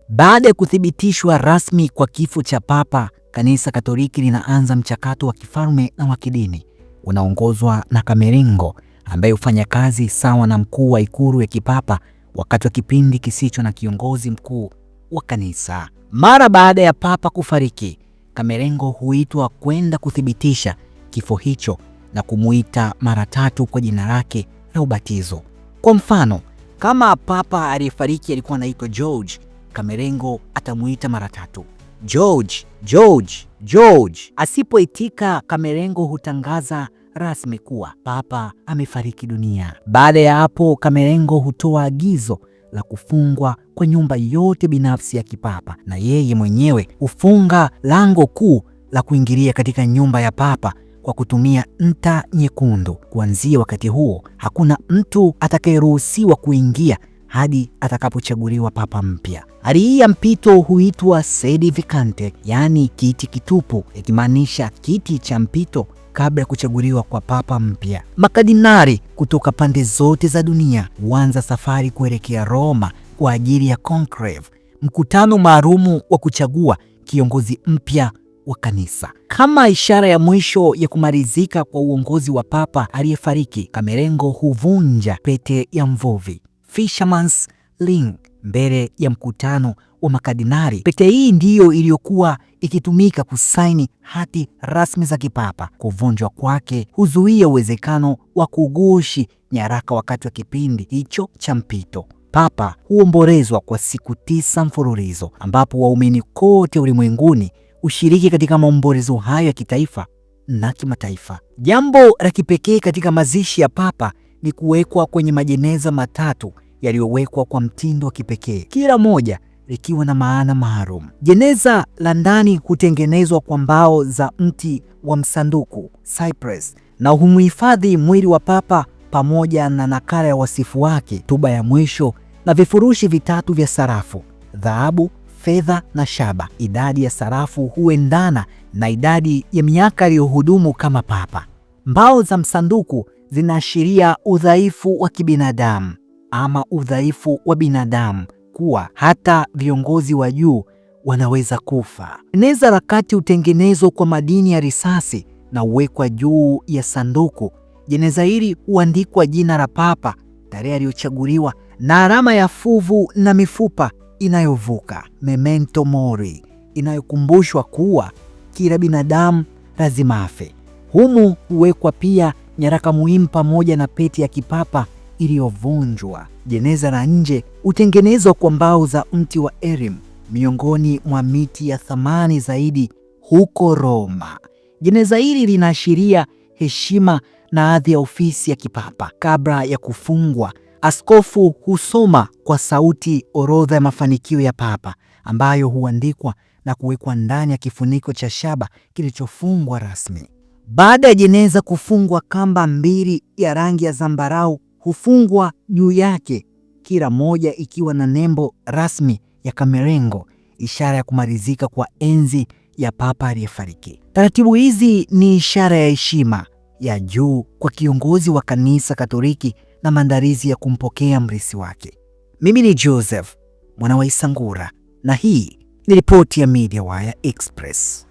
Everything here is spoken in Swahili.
Baada ya kuthibitishwa rasmi kwa kifo cha Papa, Kanisa Katoliki linaanza mchakato wa kifalme na wa kidini unaongozwa na Camerlengo, ambaye hufanya kazi sawa na mkuu wa ikulu ya kipapa wakati wa kipindi kisicho na kiongozi mkuu wa kanisa. Mara baada ya Papa kufariki, Camerlengo huitwa kwenda kuthibitisha kifo hicho na kumuita mara 3 kwa jina lake la ubatizo. Kwa mfano, kama Papa aliyefariki alikuwa anaitwa George, Camerlengo atamuita mara 3, George, George, George. Asipoitika, Camerlengo hutangaza rasmi kuwa Papa amefariki dunia. Baada ya hapo, Camerlengo hutoa agizo la kufungwa kwa nyumba yote binafsi ya kipapa, na yeye mwenyewe hufunga lango kuu la kuingilia katika nyumba ya Papa kwa kutumia nta nyekundu. Kuanzia wakati huo, hakuna mtu atakayeruhusiwa kuingia hadi atakapochaguliwa Papa mpya. Hali hii ya mpito huitwa sede vacante, yaani kiti kitupu, ikimaanisha kiti cha mpito kabla ya kuchaguliwa kwa Papa mpya. Makardinali kutoka pande zote za dunia huanza safari kuelekea Roma kwa ajili ya conclave, mkutano maalumu wa kuchagua kiongozi mpya wa kanisa. Kama ishara ya mwisho ya kumalizika kwa uongozi wa Papa aliyefariki, Camerlengo huvunja pete ya mvuvi, fisherman's ring, mbele ya mkutano wa makardinali. Pete hii ndiyo iliyokuwa ikitumika kusaini hati rasmi za kipapa. Kuvunjwa kwake huzuia uwezekano wa kugushi nyaraka wakati wa kipindi hicho cha mpito. Papa huombolezwa kwa siku 9 mfululizo, ambapo waumini kote ulimwenguni ushiriki katika maombolezo hayo ya kitaifa na kimataifa. Jambo la kipekee katika mazishi ya Papa ni kuwekwa kwenye majeneza 3 yaliyowekwa kwa mtindo wa kipekee, kila moja likiwa na maana maalum. Jeneza la ndani hutengenezwa kwa mbao za mti wa msanduku, cypress, na humhifadhi mwili wa Papa pamoja na nakala ya wasifu wake, tuba ya mwisho na vifurushi 3 vya sarafu, dhahabu, fedha na shaba. Idadi ya sarafu huendana na idadi ya miaka aliyohudumu kama Papa. Mbao za msanduku zinaashiria udhaifu wa kibinadamu ama udhaifu wa binadamu, kuwa hata viongozi wa juu wanaweza kufa. Jeneza la kati hutengenezwa kwa madini ya risasi na huwekwa juu ya sanduku. Jeneza hili huandikwa jina la Papa, tarehe aliyochaguliwa na alama ya fuvu na mifupa inayovuka, memento mori, inayokumbushwa kuwa kila binadamu lazima afe. Humu huwekwa pia nyaraka muhimu pamoja na pete ya kipapa iliyovunjwa. Jeneza la nje hutengenezwa kwa mbao za mti wa erim, miongoni mwa miti ya thamani zaidi huko Roma. Jeneza hili linaashiria heshima na hadhi ya ofisi ya kipapa. Kabla ya kufungwa, askofu husoma kwa sauti orodha ya mafanikio ya Papa, ambayo huandikwa na kuwekwa ndani ya kifuniko cha shaba kilichofungwa rasmi. Baada ya jeneza kufungwa, kamba 2 ya rangi ya zambarau hufungwa juu yake, kila moja ikiwa na nembo rasmi ya Camerlengo, ishara ya kumalizika kwa enzi ya Papa aliyefariki. Taratibu hizi ni ishara ya heshima ya juu kwa kiongozi wa Kanisa Katoliki na maandalizi ya kumpokea mrithi wake. Mimi ni Joseph mwana wa Isangura na hii ni ripoti ya Mediawire Express.